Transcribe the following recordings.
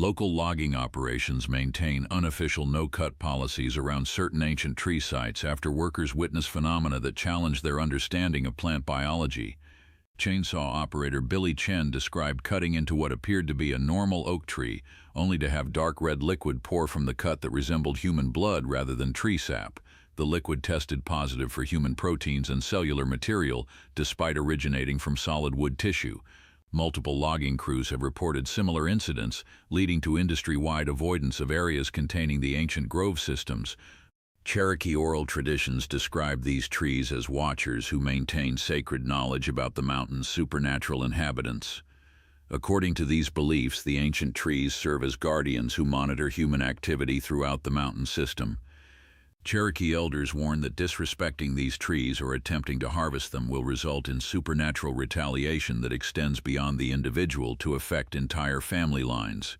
Local logging operations maintain unofficial no-cut policies around certain ancient tree sites after workers witness phenomena that challenge their understanding of plant biology. Chainsaw operator Billy Chen described cutting into what appeared to be a normal oak tree, only to have dark red liquid pour from the cut that resembled human blood rather than tree sap. The liquid tested positive for human proteins and cellular material, despite originating from solid wood tissue. Multiple logging crews have reported similar incidents, leading to industry-wide avoidance of areas containing the ancient grove systems. Cherokee oral traditions describe these trees as watchers who maintain sacred knowledge about the mountain's supernatural inhabitants. According to these beliefs, the ancient trees serve as guardians who monitor human activity throughout the mountain system. Cherokee elders warn that disrespecting these trees or attempting to harvest them will result in supernatural retaliation that extends beyond the individual to affect entire family lines.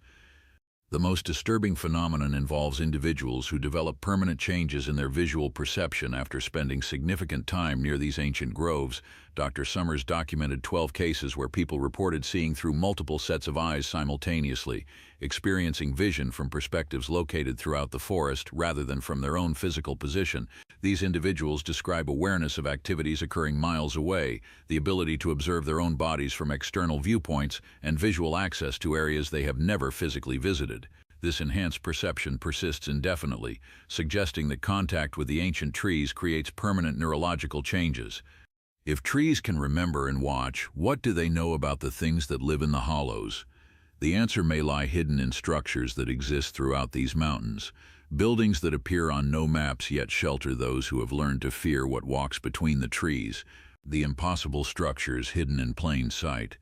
The most disturbing phenomenon involves individuals who develop permanent changes in their visual perception after spending significant time near these ancient groves. Dr. Summers documented 12 cases where people reported seeing through multiple sets of eyes simultaneously, experiencing vision from perspectives located throughout the forest rather than from their own physical position. These individuals describe awareness of activities occurring miles away, the ability to observe their own bodies from external viewpoints, and visual access to areas they have never physically visited. This enhanced perception persists indefinitely, suggesting that contact with the ancient trees creates permanent neurological changes. If trees can remember and watch, what do they know about the things that live in the hollows? The answer may lie hidden in structures that exist throughout these mountains. Buildings that appear on no maps yet shelter those who have learned to fear what walks between the trees. The impossible structures hidden in plain sight.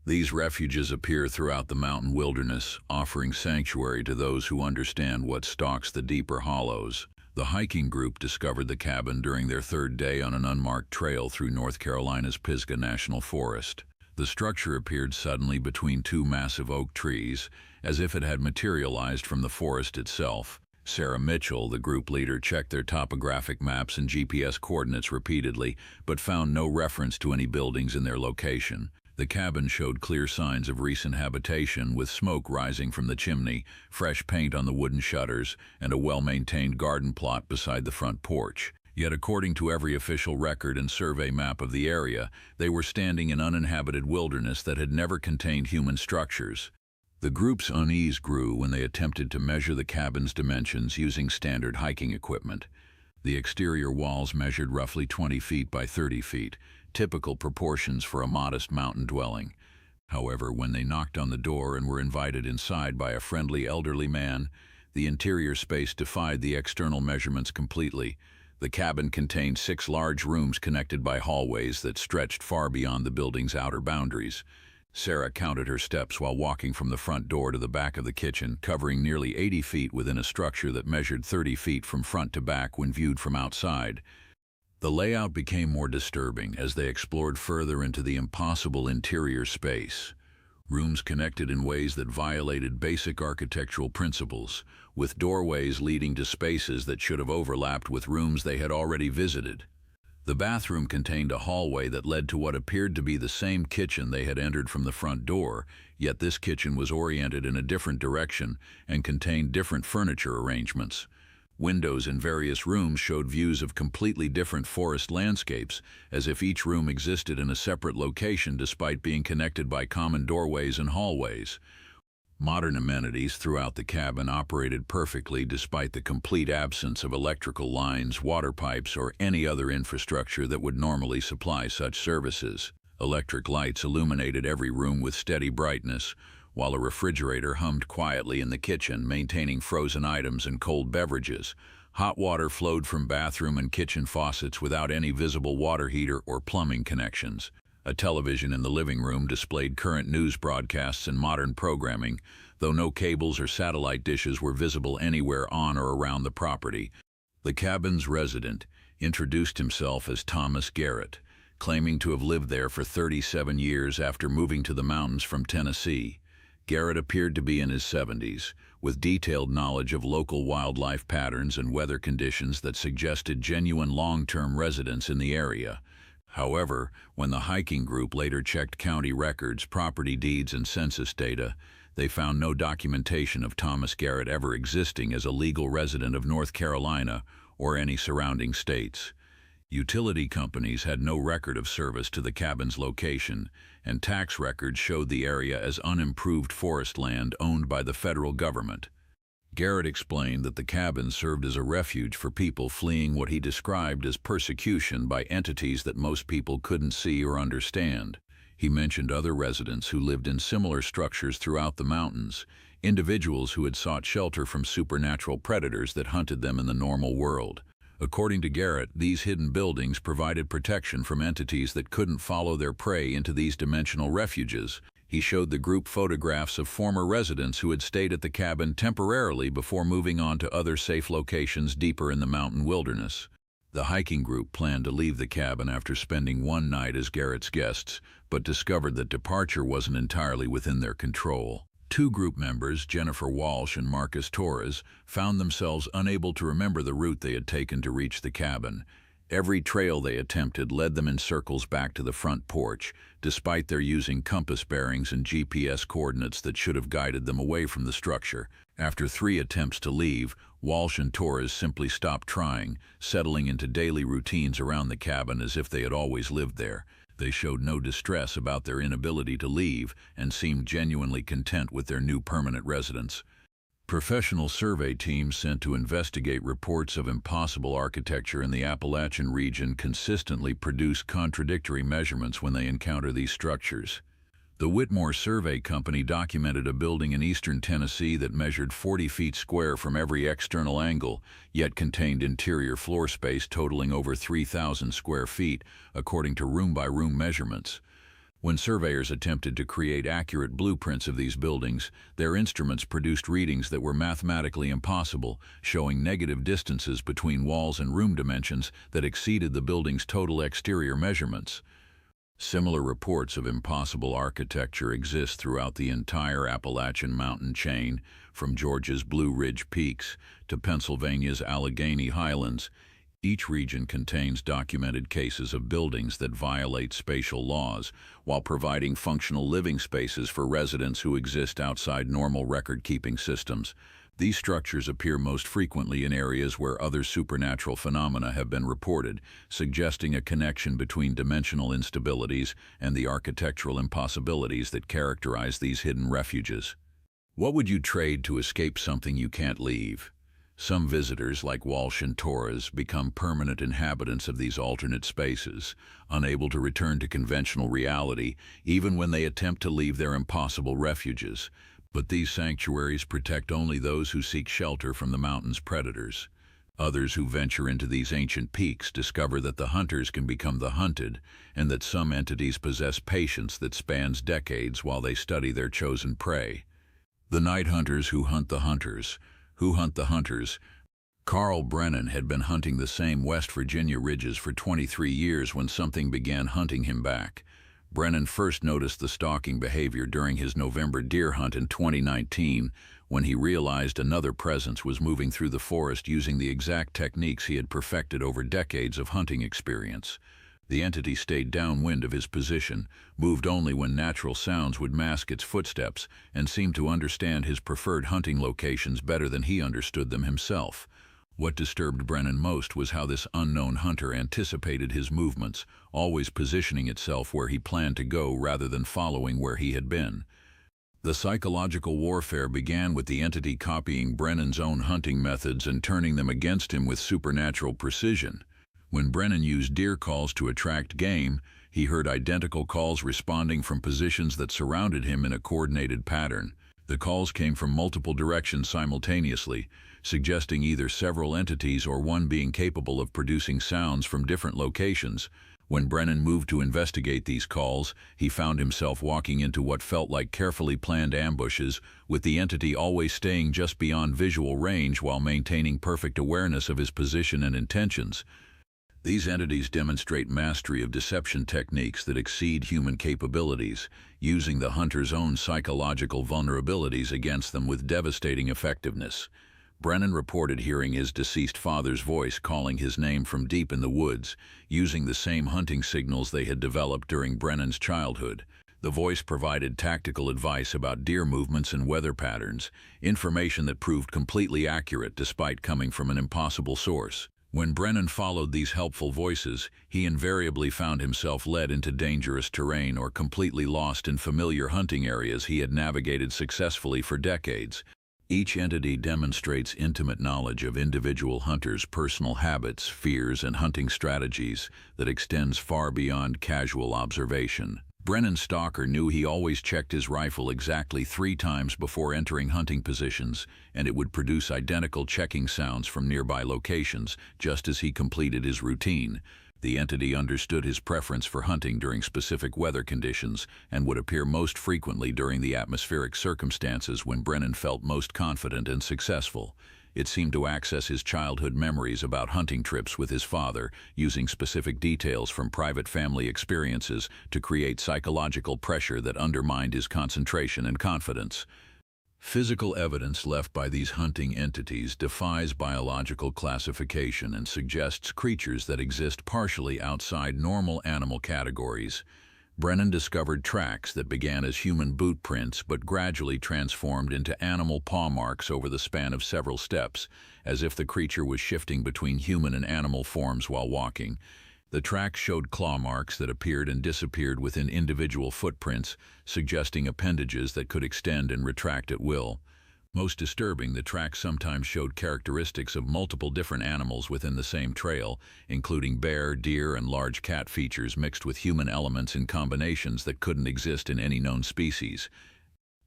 These refuges appear throughout the mountain wilderness, offering sanctuary to those who understand what stalks the deeper hollows. The hiking group discovered the cabin during their third day on an unmarked trail through North Carolina's Pisgah National Forest. The structure appeared suddenly between two massive oak trees, as if it had materialized from the forest itself. Sarah Mitchell, the group leader, checked their topographic maps and GPS coordinates repeatedly, but found no reference to any buildings in their location. The cabin showed clear signs of recent habitation, with smoke rising from the chimney, fresh paint on the wooden shutters, and a well-maintained garden plot beside the front porch. Yet according to every official record and survey map of the area, they were standing in uninhabited wilderness that had never contained human structures. The group's unease grew when they attempted to measure the cabin's dimensions using standard hiking equipment. The exterior walls measured roughly 20 feet by 30 feet, typical proportions for a modest mountain dwelling. However, when they knocked on the door and were invited inside by a friendly elderly man, the interior space defied the external measurements completely. The cabin contained 6 large rooms connected by hallways that stretched far beyond the building's outer boundaries. Sarah counted her steps while walking from the front door to the back of the kitchen, covering nearly 80 feet within a structure that measured 30 feet from front to back when viewed from outside. The layout became more disturbing as they explored further into the impossible interior space. Rooms connected in ways that violated basic architectural principles, with doorways leading to spaces that should have overlapped with rooms they had already visited. The bathroom contained a hallway that led to what appeared to be the same kitchen they had entered from the front door, yet this kitchen was oriented in a different direction and contained different furniture arrangements. Windows in various rooms showed views of completely different forest landscapes, as if each room existed in a separate location despite being connected by common doorways and hallways. Modern amenities throughout the cabin operated perfectly despite the complete absence of electrical lines, water pipes, or any other infrastructure that would normally supply such services. Electric lights illuminated every room with steady brightness, while a refrigerator hummed quietly in the kitchen, maintaining frozen items and cold beverages. Hot water flowed from bathroom and kitchen faucets without any visible water heater or plumbing connections. A television in the living room displayed current news broadcasts and modern programming, though no cables or satellite dishes were visible anywhere on or around the property. The cabin's resident introduced himself as Thomas Garrett, claiming to have lived there for 37 years after moving to the mountains from Tennessee. Garrett appeared to be in his 70s, with detailed knowledge of local wildlife patterns and weather conditions that suggested genuine long-term residence in the area. However, when the hiking group later checked county records, property deeds, and census data, They found no documentation of Thomas Garrett ever existing as a legal resident of North Carolina or any surrounding states. Utility companies had no record of service to the cabin's location, and tax records showed the area as unimproved forest land owned by the federal government. Garrett explained that the cabin served as a refuge for people fleeing what he described as persecution by entities that most people couldn't see or understand. He mentioned other residents who lived in similar structures throughout the mountains, individuals who had sought shelter from supernatural predators that hunted them in the normal world. According to Garrett, these hidden buildings provided protection from entities that couldn't follow their prey into these dimensional refuges. He showed the group photographs of former residents who had stayed at the cabin temporarily before moving on to other safe locations deeper in the mountain wilderness. The hiking group planned to leave the cabin after spending one night as Garrett's guests, but discovered that departure wasn't entirely within their control. Two group members, Jennifer Walsh and Marcus Torres, found themselves unable to remember the route they had taken to reach the cabin. Every trail they attempted led them in circles back to the front porch, despite their using compass bearings and GPS coordinates that should have guided them away from the structure. After 3 attempts to leave, Walsh and Torres simply stopped trying, settling into daily routines around the cabin as if they had always lived there. They showed no distress about their inability to leave and seemed genuinely content with their new permanent residence. Professional survey teams sent to investigate reports of impossible architecture in the Appalachian region consistently produce contradictory measurements when they encounter these structures. The Whitmore Survey Company documented a building in eastern Tennessee that measured 40 feet square from every external angle, yet contained interior floor space totaling over 3,000 square feet, according to room-by-room measurements. When surveyors attempted to create accurate blueprints of these buildings, their instruments produced readings that were mathematically impossible, showing negative distances between walls and room dimensions that exceeded the building's total exterior measurements. Similar reports of impossible architecture exist throughout the entire Appalachian mountain chain, from Georgia's Blue Ridge Peaks to Pennsylvania's Allegheny Highlands. Each region contains documented cases of buildings that violate spatial laws while providing functional living spaces for residents who exist outside normal record-keeping systems. These structures appear most frequently in areas where other supernatural phenomena have been reported, suggesting a connection between dimensional instabilities and the architectural impossibilities that characterize these hidden refuges. What would you trade to escape something you can't leave? Some visitors, like Walsh and Torres, become permanent inhabitants of these alternate spaces, unable to return to conventional reality even when they attempt to leave their impossible refuges. But these sanctuaries protect only those who seek shelter from the mountain's predators. Others who venture into these ancient peaks discover that the hunters can become the hunted, and that some entities possess patience that spans decades while they study their chosen prey. The night hunters who hunt the hunters. Who hunt the hunters? Carl Brennan had been hunting the same West Virginia ridges for 23 years when something began hunting him back. Brennan first noticed the stalking behavior during his November deer hunt in 2019, when he realized another presence was moving through the forest using the exact techniques he had perfected over decades of hunting experience. The entity stayed downwind of his position, moved only when natural sounds would mask its footsteps, and seemed to understand his preferred hunting locations better than he understood them himself. What disturbed Brennan most was how this unknown hunter anticipated his movements, always positioning itself where he planned to go rather than following where he had been. The psychological warfare began with the entity copying Brennan's own hunting methods and turning them against him with supernatural precision. When Brennan used deer calls to attract game, he heard identical calls responding from positions that surrounded him in a coordinated pattern. The calls came from multiple directions simultaneously, suggesting either several entities or one being capable of producing sounds from different locations. When Brennan moved to investigate these calls, he found himself walking into what felt like carefully planned ambushes, with the entity always staying just beyond visual range while maintaining perfect awareness of his position and intentions. These entities demonstrate mastery of deception techniques that exceed human capabilities, using the hunter's own psychological vulnerabilities against them with devastating effectiveness. Brennan reported hearing his deceased father's voice calling his name from deep in the woods, using the same hunting signals they had developed during Brennan's childhood. The voice provided tactical advice about deer movements and weather patterns, information that proved completely accurate despite coming from an impossible source. When Brennan followed these helpful voices, he invariably found himself led into dangerous terrain or completely lost in familiar hunting areas he had navigated successfully for decades. Each entity demonstrates intimate knowledge of individual hunters' personal habits, fears, and hunting strategies that extends far beyond casual observation. Brennan's stalker knew he always checked his rifle exactly 3 times before entering hunting positions, and it would produce identical checking sounds from nearby locations just as he completed his routine. The entity understood his preference for hunting during specific weather conditions and would appear most frequently during the atmospheric circumstances when Brennan felt most confident and successful. It seemed to access his childhood memories about hunting trips with his father, using specific details from private family experiences to create psychological pressure that undermined his concentration and confidence. Physical evidence left by these hunting entities defies biological classification and suggests creatures that exist partially outside normal animal categories. Brennan discovered tracks that began as human boot prints but gradually transformed into animal paw marks over the span of several steps, as if the creature was shifting between human and animal forms while walking. The tracks showed claw marks that appeared and disappeared within individual footprints, suggesting appendages that could extend and retract at will. Most disturbing, the tracks sometimes showed characteristics of multiple different animals within the same trail, including bear, deer, and large cat features mixed with human elements in combinations that couldn't exist in any known species.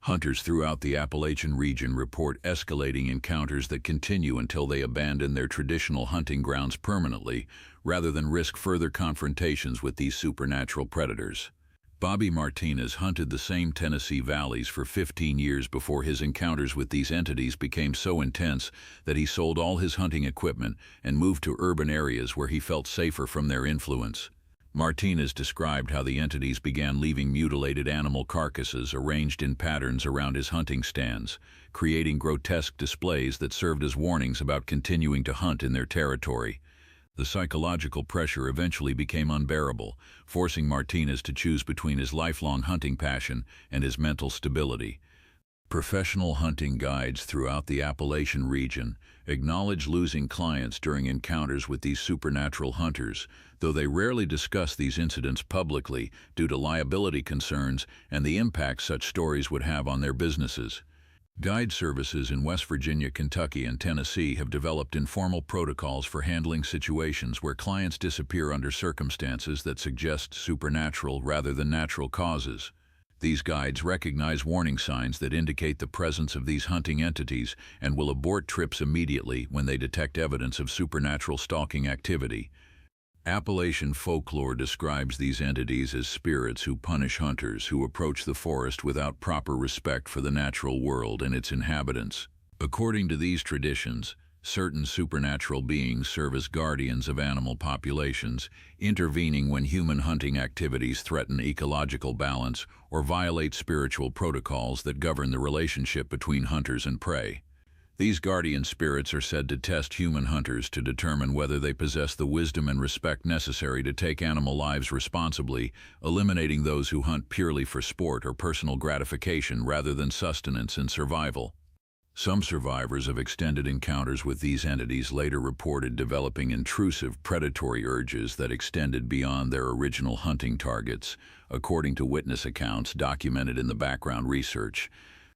Hunters throughout the Appalachian region report escalating encounters that continue until they abandon their traditional hunting grounds permanently, rather than risk further confrontations with these supernatural predators. Bobby Martinez hunted the same Tennessee valleys for 15 years before his encounters with these entities became so intense that he sold all his hunting equipment and moved to urban areas where he felt safer from their influence. Martinez described how the entities began leaving mutilated animal carcasses arranged in patterns around his hunting stands, creating grotesque displays that served as warnings about continuing to hunt in their territory. The psychological pressure eventually became unbearable, forcing Martinez to choose between his lifelong hunting passion and his mental stability. Professional hunting guides throughout the Appalachian region acknowledge losing clients during encounters with these supernatural hunters, though they rarely discuss these incidents publicly due to liability concerns and the impact such stories would have on their businesses. Guide services in West Virginia, Kentucky, and Tennessee have developed informal protocols for handling situations where clients disappear under circumstances that suggest supernatural rather than natural causes. These guides recognize warning signs that indicate the presence of these hunting entities and will abort trips immediately when they detect evidence of supernatural stalking activity. Appalachian folklore describes these entities as spirits who punish hunters who approach the forest without proper respect for the natural world and its inhabitants. According to these traditions, certain supernatural beings serve as guardians of animal populations, intervening when human hunting activities threaten ecological balance or violate spiritual protocols that govern the relationship between hunters and prey. These guardian spirits are said to test human hunters to determine whether they possess the wisdom and respect necessary to take animal lives responsibly, eliminating those who hunt purely for sport or personal gratification rather than sustenance and survival. Some survivors of extended encounters with these entities later reported developing intrusive predatory urges that extended beyond their original hunting targets, according to witness accounts documented in the background research.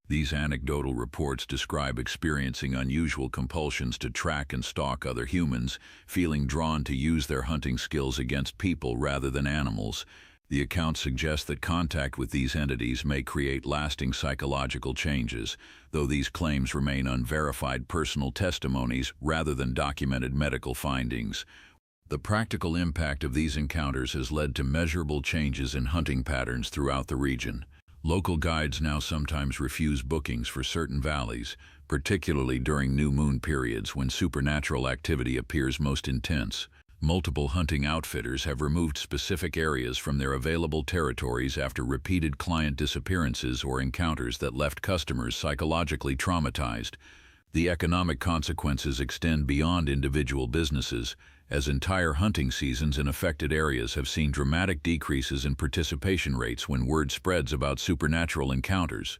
These anecdotal reports describe experiencing unusual compulsions to track and stalk other humans, feeling drawn to use their hunting skills against people rather than animals. The accounts suggest that contact with these entities may create lasting psychological changes, though these claims remain unverified personal testimonies rather than documented medical findings. The practical impact of these encounters has led to measurable changes in hunting patterns throughout the region. Local guides now sometimes refuse bookings for certain valleys, particularly during new moon periods when supernatural activity appears most intense. Multiple hunting outfitters have removed specific areas from their available territories after repeated client disappearances or encounters that left customers psychologically traumatized. The economic consequences extend beyond individual businesses, as entire hunting seasons in affected areas have seen dramatic decreases in participation rates when word spreads about supernatural encounters.